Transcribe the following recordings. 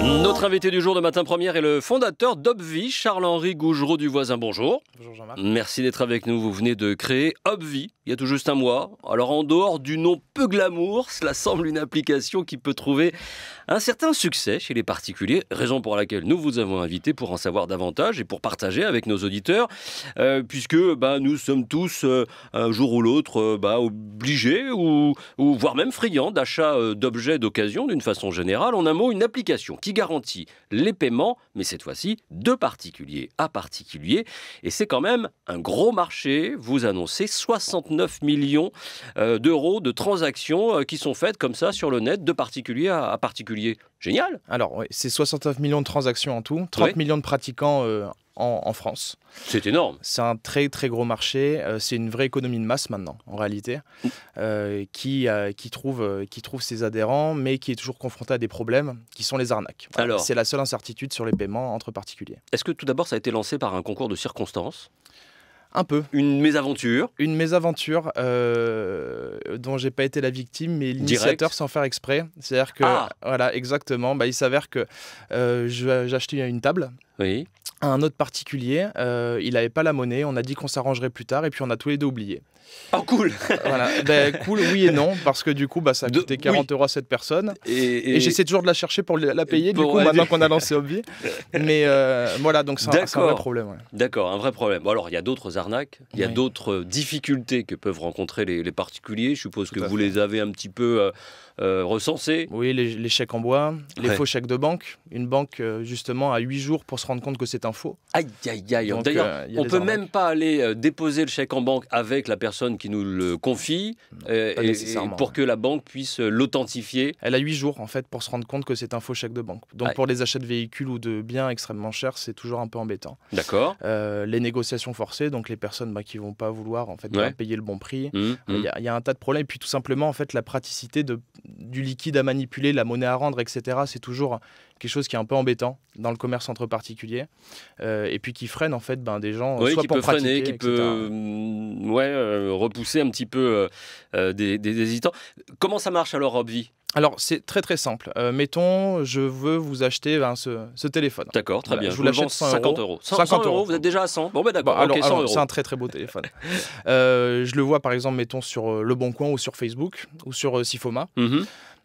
Notre invité du jour de Matin Première est le fondateur d'Obvie, Charles-Henri Gougereau du Voisin. Bonjour. Bonjour Jean-Marc. Merci d'être avec nous. Vous venez de créer Obvie il y a tout juste un mois. Alors en dehors du nom peu glamour, cela semble une application qui peut trouver un certain succès chez les particuliers, raison pour laquelle nous vous avons invité pour en savoir davantage et pour partager avec nos auditeurs, puisque nous sommes tous un jour ou l'autre obligés ou voire même friands d'achat d'objets d'occasion d'une façon générale. En un mot, une application qui garantit les paiements, mais cette fois-ci de particulier à particulier. Et c'est quand même un gros marché. Vous annoncez 69 millions d'euros de transactions qui sont faites comme ça sur le net de particulier à particulier. Génial. Alors, oui, c'est 69 millions de transactions en tout, 30 millions de pratiquants en France. C'est énorme. C'est un très très gros marché. C'est une vraie économie de masse maintenant, en réalité, qui trouve ses adhérents, mais qui est toujours confronté à des problèmes qui sont les arnaques. Voilà. Alors, c'est la seule incertitude sur les paiements entre particuliers. Est-ce que tout d'abord ça a été lancé par un concours de circonstances ? Un peu. Une mésaventure. Une mésaventure dont j'ai pas été la victime, mais l'initiateur sans faire exprès. C'est-à-dire que, voilà, exactement, il s'avère que j'ai acheté une table. Oui. À un autre particulier, il n'avait pas la monnaie, on a dit qu'on s'arrangerait plus tard et puis on a tous les deux oublié. Oh cool. Voilà. Cool, oui et non, parce que du coup ça a coûté 40 euros à cette personne et j'essaie toujours de la chercher pour la payer maintenant qu'on a lancé Obvie. Mais voilà, donc c'est un vrai problème. Ouais. D'accord, un vrai problème. Bon, alors il y a d'autres arnaques, il y a d'autres difficultés que peuvent rencontrer les particuliers. Je suppose que vous les avez un petit peu recensées. Oui, les chèques en bois, les faux chèques de banque. Une banque justement a 8 jours pour se rendre compte que c'est un faux. Aïe, aïe, aïe. D'ailleurs, on ne peut même pas aller déposer le chèque en banque avec la personne qui nous le confie pour que la banque puisse l'authentifier. Elle a 8 jours en fait pour se rendre compte que c'est un faux chèque de banque. Donc pour les achats de véhicules ou de biens extrêmement chers, c'est toujours un peu embêtant. D'accord. Les négociations forcées, donc les personnes qui vont pas vouloir en fait payer le bon prix. Il y a un tas de problèmes. Et puis tout simplement en fait la praticité du liquide à manipuler, la monnaie à rendre, etc. C'est toujours quelque chose qui est un peu embêtant dans le commerce entre particuliers et puis qui freine en fait des gens soit qui pour peut pratiquer, freiner, qui peut repousser un petit peu des hésitants. Comment ça marche alors Obvie ? Alors c'est très très simple. Mettons, je veux vous acheter ce téléphone. D'accord, très bien. Je vous l'achète 50 euros. 50 euros. Vous êtes déjà à 100 ? Bon d'accord, alors, 100 euros. C'est un très très beau téléphone. Je le vois par exemple, mettons sur Le Bon Coin ou sur Facebook ou sur Sifoma.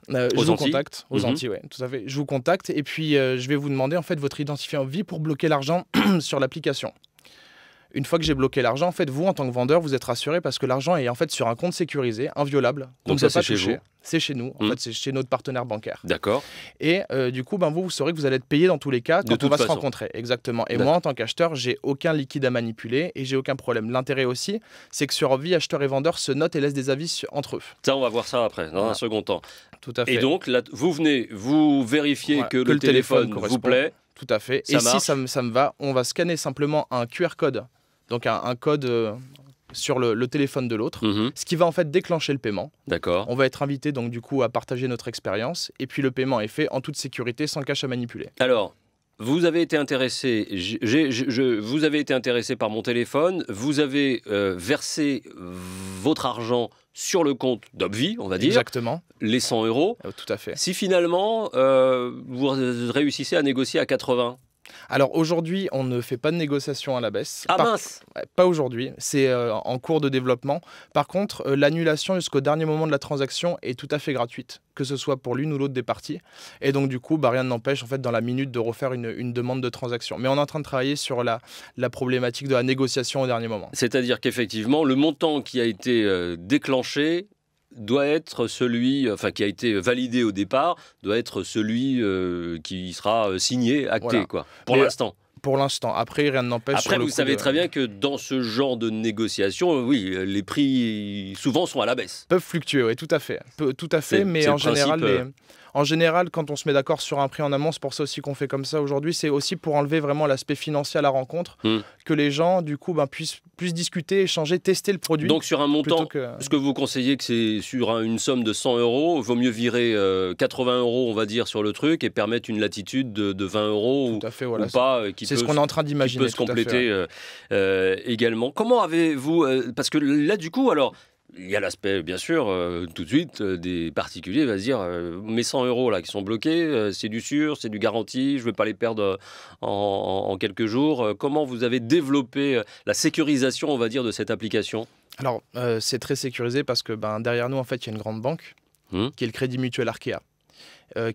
Je vous contacte, aux Antilles, ouais, tout à fait. Je vous contacte et puis je vais vous demander en fait votre identifiant Obvie pour bloquer l'argent sur l'application. Une fois que j'ai bloqué l'argent, en fait, vous, en tant que vendeur, vous êtes rassuré parce que l'argent est en fait sur un compte sécurisé, inviolable. Donc ça, c'est chez vous ? C'est chez nous. En fait, c'est chez notre partenaire bancaire. D'accord. Et du coup, vous saurez que vous allez être payé dans tous les cas quand on va se rencontrer. Exactement. Et moi, en tant qu'acheteur, j'ai aucun liquide à manipuler et j'ai aucun problème. L'intérêt aussi, c'est que sur Obvie, acheteurs et vendeurs se notent et laissent des avis entre eux. Ça, on va voir ça après, dans un second temps. Tout à fait. Et donc, là, vous venez, vous vérifiez que le téléphone vous plaît. Tout à fait. Et si ça me va, on va scanner simplement un QR code. Donc un code sur le téléphone de l'autre, ce qui va en fait déclencher le paiement. D'accord. On va être invité donc du coup à partager notre expérience et puis le paiement est fait en toute sécurité sans cash à manipuler. Alors, vous avez été intéressé, vous avez été intéressé par mon téléphone, vous avez versé votre argent sur le compte d'Obvie, on va dire. Exactement. Les 100 euros. Tout à fait. Si finalement vous réussissez à négocier à 80. Alors aujourd'hui, on ne fait pas de négociation à la baisse. Mince. Pas aujourd'hui, c'est en cours de développement. Par contre, l'annulation jusqu'au dernier moment de la transaction est tout à fait gratuite, que ce soit pour l'une ou l'autre des parties. Et donc du coup, rien ne n'empêche en fait dans la minute de refaire une demande de transaction. Mais on est en train de travailler sur la problématique de la négociation au dernier moment. C'est-à-dire qu'effectivement, le montant qui a été déclenché doit être celui, qui a été validé au départ, doit être celui qui sera signé, acté, pour l'instant. Pour l'instant. Après, rien ne n'empêche. Après, vous savez très bien que dans ce genre de négociation, oui, les prix souvent sont à la baisse. Peuvent fluctuer, oui, tout à fait. Mais en général, quand on se met d'accord sur un prix en amont, c'est pour ça aussi qu'on fait comme ça aujourd'hui, c'est aussi pour enlever vraiment l'aspect financier à la rencontre, que les gens, du coup, puissent discuter, échanger, tester le produit. Donc sur un montant, ce que vous conseillez que c'est sur une somme de 100 euros, il vaut mieux virer 80 euros, on va dire, sur le truc et permettre une latitude de 20 euros tout à fait, voilà. ou pas, c'est ce qu'on est en train d'imaginer. Qui peut se compléter également. Comment avez-vous... parce que là, du coup, alors... il y a l'aspect, bien sûr, tout de suite, des particuliers va se dire mes 100 euros là, qui sont bloqués, c'est du sûr, c'est du garanti, je ne vais pas les perdre en quelques jours. Comment vous avez développé la sécurisation, on va dire, de cette application ? Alors, c'est très sécurisé parce que derrière nous, en fait, il y a une grande banque qui est le Crédit Mutuel Arkea,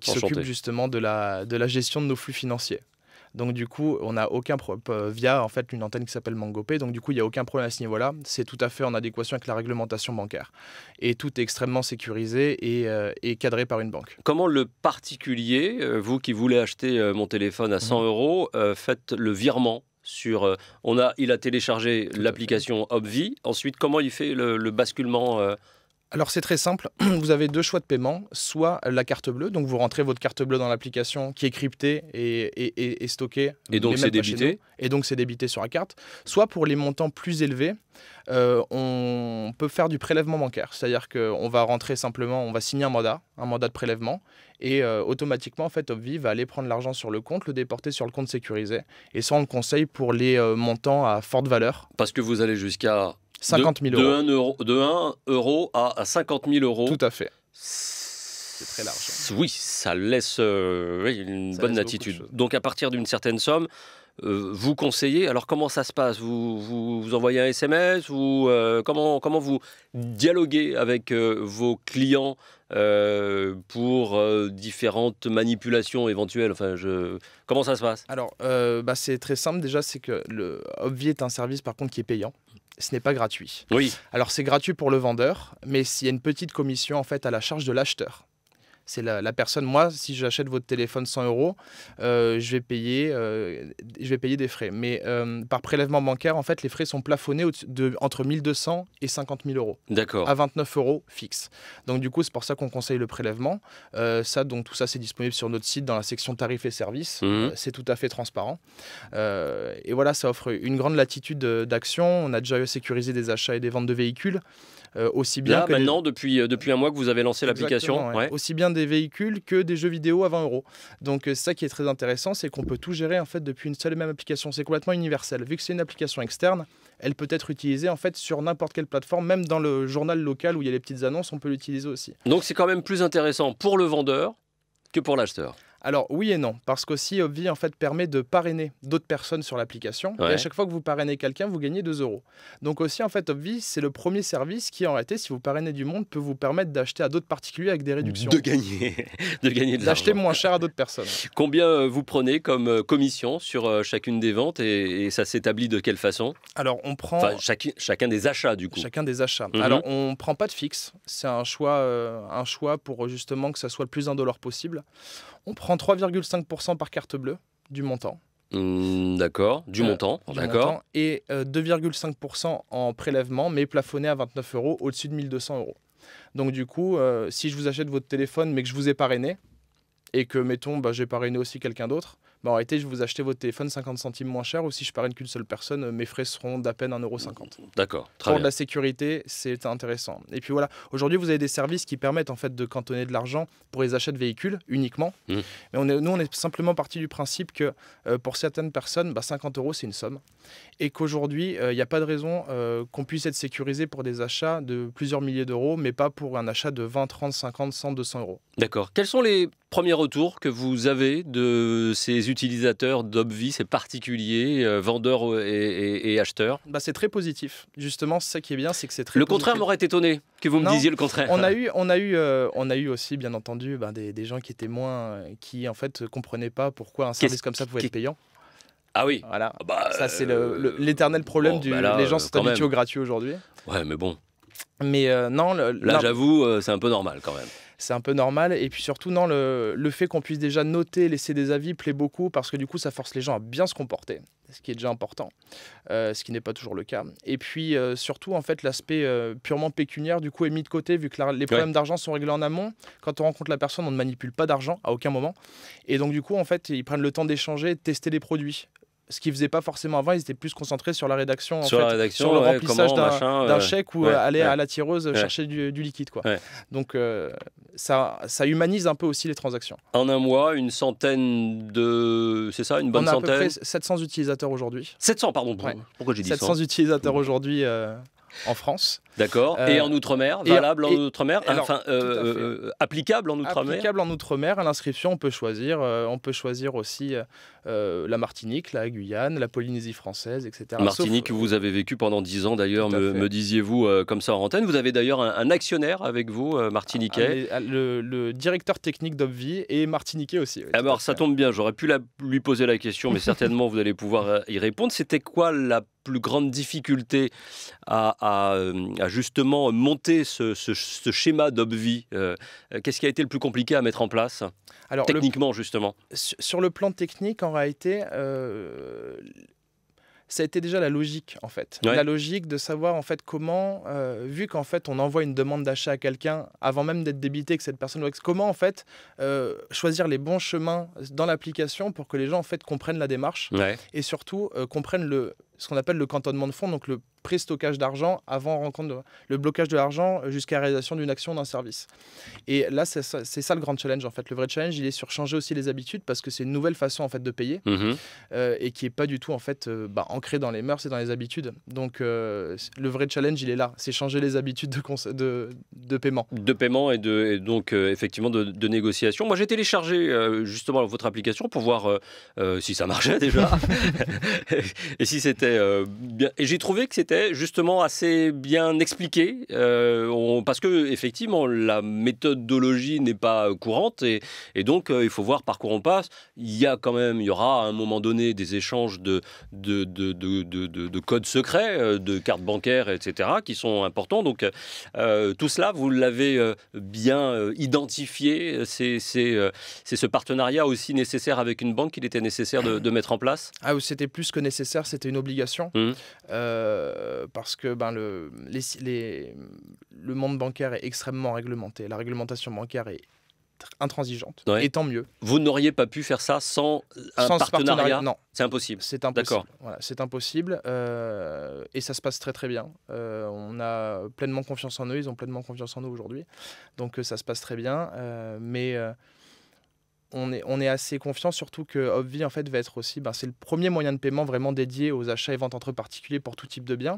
qui s'occupe justement de la gestion de nos flux financiers. Donc du coup, on n'a aucun problème via en fait une antenne qui s'appelle MangoPay. Donc du coup, il n'y a aucun problème à ce niveau-là. C'est tout à fait en adéquation avec la réglementation bancaire. Et tout est extrêmement sécurisé et cadré par une banque. Comment le particulier, vous qui voulez acheter mon téléphone à 100 euros, faites le virement sur, il a téléchargé l'application Obvi. Ensuite, comment il fait le basculement Alors c'est très simple, vous avez 2 choix de paiement, soit la carte bleue, donc vous rentrez votre carte bleue dans l'application qui est cryptée et stockée. Et donc c'est débité. Et donc c'est débité sur la carte. Soit pour les montants plus élevés, on peut faire du prélèvement bancaire, c'est-à-dire qu'on va rentrer simplement, on va signer un mandat de prélèvement, et automatiquement en fait Obvi va aller prendre l'argent sur le compte, le déporter sur le compte sécurisé, et ça on le conseille pour les montants à forte valeur. Parce que vous allez jusqu'à 50 000 euros. De 1 euro à 50 000 euros. Tout à fait. C'est très large. Oui, ça laisse une bonne attitude. Donc à partir d'une certaine somme, vous conseillez. Alors comment ça se passe ? Vous envoyez un SMS ? Comment vous dialoguez avec vos clients pour différentes manipulations éventuelles ? Comment ça se passe ? Alors, c'est très simple. Déjà, c'est que le Obvi est un service par contre qui est payant. Ce n'est pas gratuit. Oui. Alors, c'est gratuit pour le vendeur, mais s'il y a une petite commission en fait à la charge de l'acheteur. C'est la personne, moi, si j'achète votre téléphone 100 euros, je vais payer des frais. Mais par prélèvement bancaire, en fait, les frais sont plafonnés entre 1 200 et 50 000 euros. D'accord. À 29 euros fixe. Donc, du coup, c'est pour ça qu'on conseille le prélèvement. Tout ça, c'est disponible sur notre site dans la section tarifs et services. C'est tout à fait transparent. Et voilà, ça offre une grande latitude d'action. On a déjà sécurisé des achats et des ventes de véhicules. Aussi bien là, maintenant, depuis un mois que vous avez lancé l'application. Ouais. Aussi bien des véhicules que des jeux vidéo à 20 euros. Donc c'est ça qui est très intéressant, c'est qu'on peut tout gérer en fait depuis une seule et même application. C'est complètement universel. Vu que c'est une application externe, elle peut être utilisée en fait sur n'importe quelle plateforme, même dans le journal local où il y a les petites annonces, on peut l'utiliser aussi. Donc c'est quand même plus intéressant pour le vendeur que pour l'acheteur. Alors oui et non, parce qu'aussi Obvi en fait permet de parrainer d'autres personnes sur l'application. Ouais. Et à chaque fois que vous parrainez quelqu'un, vous gagnez 2 euros. Donc aussi en fait Obvi, c'est le premier service qui en réalité, si vous parrainez du monde, peut vous permettre d'acheter à d'autres particuliers avec des réductions. De gagner de l'argent. D'acheter moins cher à d'autres personnes. Combien vous prenez comme commission sur chacune des ventes et ça s'établit de quelle façon ? Alors on prend... chacun des achats du coup. Chacun des achats. Alors on ne prend pas de fixe, c'est un choix pour justement que ça soit le plus indolore possible. On prend 3,5% par carte bleue du montant. D'accord, du montant. D'accord. Et 2,5% en prélèvement, mais plafonné à 29 euros au-dessus de 1 200 euros. Donc du coup, si je vous achète votre téléphone, mais que je vous ai parrainé, et que, mettons, j'ai parrainé aussi quelqu'un d'autre, en réalité, je vais vous acheter votre téléphone 50 centimes moins cher, ou si je parraine qu'une seule personne, mes frais seront d'à peine 1,50 €. D'accord, très bien. Pour de la sécurité, c'est intéressant. Et puis voilà, aujourd'hui, vous avez des services qui permettent en fait de cantonner de l'argent pour les achats de véhicules uniquement. Mais nous, on est simplement parti du principe que pour certaines personnes, 50 euros, c'est une somme. Et qu'aujourd'hui, il n'y a pas de raison qu'on puisse être sécurisé pour des achats de plusieurs milliers d'euros, mais pas pour un achat de 20, 30, 50, 100, 200 euros. D'accord. Quels sont les premiers retours que vous avez de ces utilisateurs d'Obvi, ces particuliers, vendeurs et acheteurs ? C'est très positif. Justement, c'est ça qui est bien, c'est que c'est très Le positif. contraire m'aurait étonné que vous me disiez le contraire. On a eu aussi, bien entendu, des gens qui étaient qui en fait comprenaient pas pourquoi un service comme ça pouvait être payant. Ah oui. Voilà. Ça c'est l'éternel problème les gens sont habitués au gratuit aujourd'hui. Ouais, mais bon. Mais non. Là, j'avoue, c'est un peu normal quand même. C'est un peu normal. Et puis surtout, non, le fait qu'on puisse déjà noter, laisser des avis plaît beaucoup parce que du coup, ça force les gens à bien se comporter, ce qui est déjà important, ce qui n'est pas toujours le cas. Et puis surtout, en fait, l'aspect purement pécuniaire, du coup, est mis de côté vu que les problèmes d'argent sont réglés en amont. Quand on rencontre la personne, on ne manipule pas d'argent à aucun moment. Et donc, du coup, en fait, ils prennent le temps d'échanger, de tester les produits. Ce qu'ils ne faisaient pas forcément avant, ils étaient plus concentrés sur la rédaction, sur le remplissage d'un chèque ou aller à la tireuse chercher du liquide. Quoi. Donc ça humanise un peu aussi les transactions. En un mois, une centaine de... C'est ça, une bonne centaine ? On a à peu près 700 utilisateurs aujourd'hui. 700, pardon. Pourquoi j'ai dit 700 utilisateurs aujourd'hui en France. D'accord. Et en Outre-mer, valable en Outre-mer, enfin applicable en Outre-mer. Applicable en Outre-mer. À l'inscription, on peut choisir aussi la Martinique, la Guyane, la Polynésie française, etc. Martinique, vous avez vécu pendant 10 ans d'ailleurs, me disiez-vous comme ça en antenne. Vous avez d'ailleurs un actionnaire avec vous, martiniquais. Le directeur technique d'Obvi est martiniquais aussi. Oui, alors ça tombe bien, j'aurais pu lui poser la question, mais certainement vous allez pouvoir y répondre. C'était quoi la plus grande difficulté à justement monter ce schéma d'Obvi? Qu'est-ce qui a été le plus compliqué à mettre en place? Alors, techniquement, justement. Sur le plan technique, en réalité, ça a été déjà la logique, en fait. Ouais. La logique de savoir, en fait, comment, vu qu'en fait, on envoie une demande d'achat à quelqu'un, avant même d'être débité, que cette personne... Comment, en fait, choisir les bons chemins dans l'application pour que les gens, en fait, comprennent la démarche et surtout comprennent ce qu'on appelle le cantonnement de fonds, donc le pré-stockage d'argent avant le blocage de l'argent jusqu'à la réalisation d'une action, d'un service. Et là, c'est ça le grand challenge, en fait. Le vrai challenge, il est sur changer aussi les habitudes parce que c'est une nouvelle façon, en fait, de payer et qui n'est pas du tout, en fait, ancrée dans les mœurs et dans les habitudes. Donc, le vrai challenge, il est là. C'est changer les habitudes de paiement. De paiement et donc, effectivement, de négociation. Moi, j'ai téléchargé, justement, votre application pour voir si ça marchait déjà et si c'était bien. Et j'ai trouvé que c'était justement assez bien expliqué parce que effectivement la méthodologie n'est pas courante et donc il faut voir par quoi on passe. Il y aura à un moment donné des échanges de codes secrets, de cartes bancaires, etc. qui sont importants. Donc tout cela, vous l'avez bien identifié. C'est ce partenariat aussi nécessaire avec une banque qu'il était nécessaire de mettre en place? C'était plus que nécessaire, c'était une obligation. Parce que le monde bancaire est extrêmement réglementé. La réglementation bancaire est intransigeante, et tant mieux. Vous n'auriez pas pu faire ça sans partenariat? Non. C'est impossible. C'est impossible. D'accord. Voilà, c'est impossible et ça se passe très très bien. On a pleinement confiance en eux, ils ont pleinement confiance en nous aujourd'hui. Donc ça se passe très bien, mais... On est assez confiant, surtout que Obvi en fait va être aussi, c'est le premier moyen de paiement vraiment dédié aux achats et ventes entre particuliers pour tout type de biens.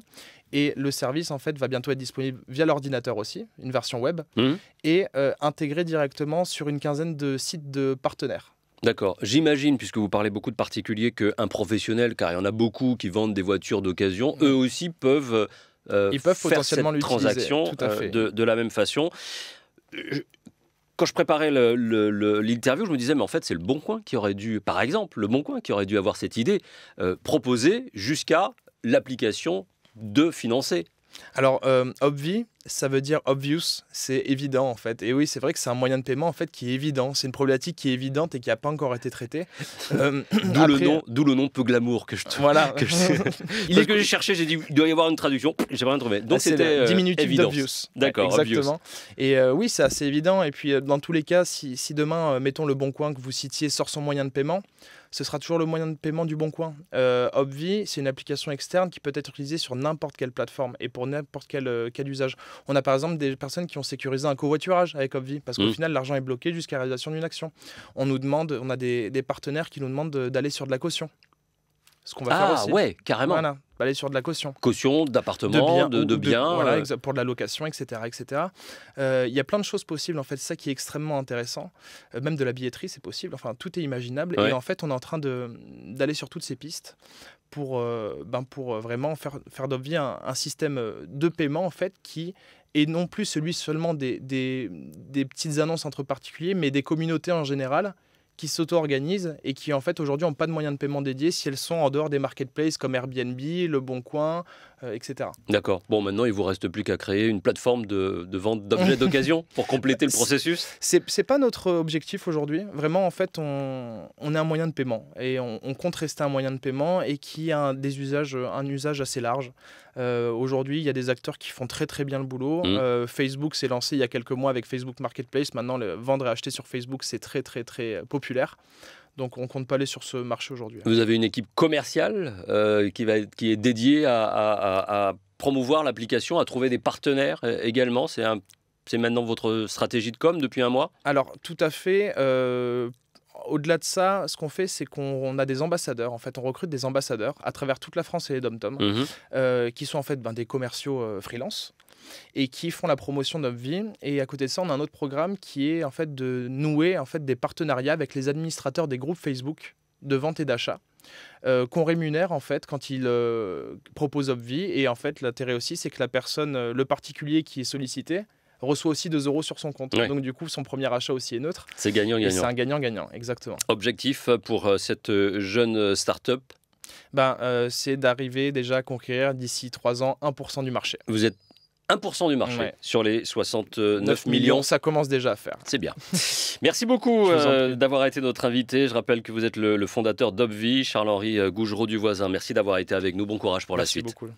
Et le service en fait va bientôt être disponible via l'ordinateur aussi, une version web, et intégré directement sur une quinzaine de sites de partenaires. D'accord. J'imagine, puisque vous parlez beaucoup de particuliers, qu'un professionnel, car il y en a beaucoup qui vendent des voitures d'occasion, eux aussi peuvent faire potentiellement cette transaction de la même façon. Quand je préparais l'interview, je me disais, mais en fait, c'est Le Bon Coin qui aurait dû, par exemple, Le Bon Coin qui aurait dû avoir cette idée, proposer jusqu'à l'application de financer. Alors, Obvi, ça veut dire obvious, c'est évident en fait. Et oui, c'est vrai que c'est un moyen de paiement en fait qui est évident. C'est une problématique qui est évidente et qui n'a pas encore été traitée. D'où le nom peu glamour que je voilà. que j'ai cherché, j'ai dit il doit y avoir une traduction, j'ai rien trouvé. Donc c'était diminutif d'obvious. D'accord, exactement. Obvious. Et oui, c'est assez évident. Et puis dans tous les cas, si demain, mettons Le Bon Coin que vous citiez sort son moyen de paiement, ce sera toujours le moyen de paiement du Bon Coin. Obvi, c'est une application externe qui peut être utilisée sur n'importe quelle plateforme et pour n'importe quel cas d'usage. On a par exemple des personnes qui ont sécurisé un covoiturage avec Obvi parce qu'au final, l'argent est bloqué jusqu'à la réalisation d'une action. On a des partenaires qui nous demandent d'aller sur de la caution. Ce qu'on va faire aussi. Ah ouais, carrément. Voilà, aller sur de la caution. Caution d'appartements, de biens. Voilà, pour de la location, etc. etc. Y a plein de choses possibles, en fait. C'est ça qui est extrêmement intéressant. Même de la billetterie, c'est possible. Enfin, tout est imaginable. Ouais. Et en fait, on est en train d'aller sur toutes ces pistes pour vraiment faire d'Obvi un système de paiement, en fait, qui est non plus celui seulement des petites annonces entre particuliers, mais des communautés en général qui s'auto-organisent et qui en fait aujourd'hui n'ont pas de moyens de paiement dédiés si elles sont en dehors des marketplaces comme Airbnb, Le Bon Coin, etc. D'accord. Bon, maintenant il vous reste plus qu'à créer une plateforme de vente d'objets d'occasion pour compléter le processus. C'est pas notre objectif aujourd'hui. Vraiment, en fait, on est un moyen de paiement et on compte rester un moyen de paiement et qui a un usage assez large. Aujourd'hui, il y a des acteurs qui font très très bien le boulot. Facebook s'est lancé il y a quelques mois avec Facebook Marketplace. Maintenant, vendre et acheter sur Facebook, c'est très très très populaire. Donc on ne compte pas aller sur ce marché aujourd'hui. Vous avez une équipe commerciale qui est dédiée à promouvoir l'application, à trouver des partenaires également. C'est maintenant votre stratégie de com depuis un mois? Alors tout à fait. Au-delà de ça, ce qu'on fait, c'est qu'on a des ambassadeurs. En fait, on recrute des ambassadeurs à travers toute la France et les dom-toms, qui sont en fait des commerciaux freelance et qui font la promotion d'Upvie. Et à côté de ça, on a un autre programme qui est en fait de nouer en fait des partenariats avec les administrateurs des groupes Facebook de vente et d'achat, qu'on rémunère en fait quand ils proposent Upvie. Et en fait, l'intérêt aussi, c'est que la personne, le particulier qui est sollicité, reçoit aussi 2 € sur son compte. Ouais. Donc du coup, son premier achat aussi est neutre. C'est gagnant-gagnant. C'est un gagnant-gagnant, exactement. Objectif pour cette jeune start-up? C'est d'arriver déjà à conquérir d'ici 3 ans 1% du marché. Vous êtes 1% du marché sur les 69 millions. Ça commence déjà à faire. C'est bien. Merci beaucoup d'avoir été notre invité. Je rappelle que vous êtes le fondateur d'Upvie, Charles-Henri Gougereau du Voisin. Merci d'avoir été avec nous. Bon courage pour la suite. Merci beaucoup.